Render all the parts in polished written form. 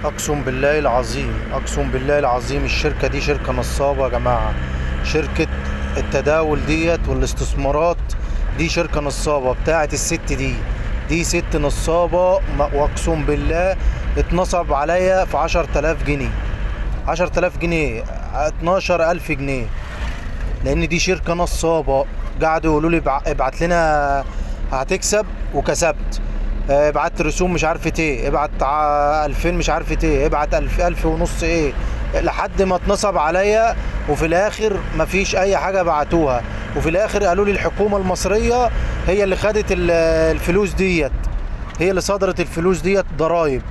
اقسم بالله العظيم، اقسم بالله العظيم، الشركه دي شركه نصابه يا جماعه. شركه التداول ديت والاستثمارات دي شركه نصابه بتاعت الست دي ست نصابه. واقسم بالله اتنصب عليا في 10000 جنيه، 10000 جنيه، 12000 جنيه، لان دي شركه نصابه. قعدوا يقولوا لي ابعت لنا هتكسب، وكسبت. ابعت رسوم مش عارفه ايه، ابعت 2000 مش عارفه ايه، ابعت 1000 ونص ايه، لحد ما اتنصب عليا. وفي الاخر مفيش اي حاجه بعتوها. وفي الاخر قالوا لي الحكومه المصريه هي اللي خدت الفلوس ديت، هي اللي صدرت الفلوس ديت ضرايب.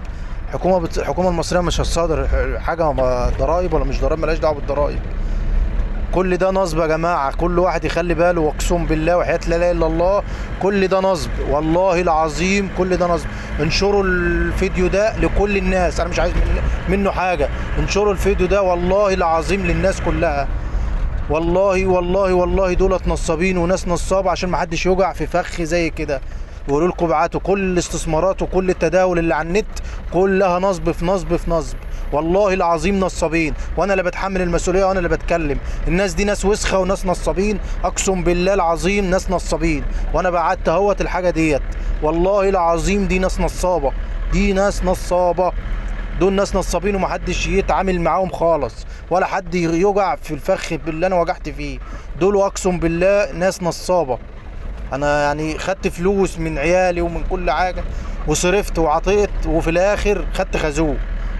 الحكومه المصريه مش هتصادر حاجه ضرايب ولا مش ضرايب، ملهاش دعوه بالضرايب. كل ده نصب يا جماعة، كل واحد يخلي باله، واقسم بالله وحياة لا اله الا الله كل ده نصب، والله العظيم كل ده نصب. انشروا الفيديو ده لكل الناس، انا مش عايز منه حاجة. انشروا الفيديو ده والله العظيم للناس كلها. والله والله والله دولت نصابين وناس نصابة، عشان محدش يوجع في فخ زي كده. ويقولوا لكم ابعتوا كل الاستثمارات وكل التداول اللي على النت كلها نصب في نصب في نصب. والله العظيم نصابين، وانا اللي بتحمل المسؤوليه وانا اللي بتكلم. الناس دي ناس وسخه وناس نصابين، اقسم بالله العظيم ناس نصابين. وانا بعت اهوت الحاجه ديت، والله العظيم دي ناس نصابه، دي ناس نصابه. دول ناس نصابين ومحدش يتعامل معاهم خالص، ولا حد يوجع في الفخ باللي انا وجعت فيه. دول اقسم بالله ناس نصابه. انا يعني خدت فلوس من عيالي ومن كل حاجه، وصرفت وعطيت، وفي الاخر خدت خازوق.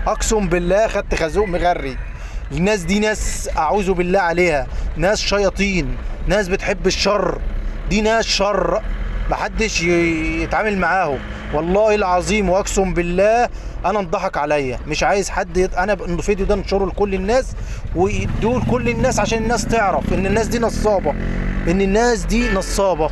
اقسم بالله خدت خازوق مغري. الناس دي ناس اعوذ بالله عليها، ناس شياطين، ناس بتحب الشر. دي ناس شر، محدش يتعامل معاهم. والله العظيم واقسم بالله انا انضحك عليا. مش عايز حد انا الفيديو ده انشره لكل الناس، ويدوه لكل الناس عشان الناس تعرف ان الناس دي نصابه، ان الناس دي نصابه.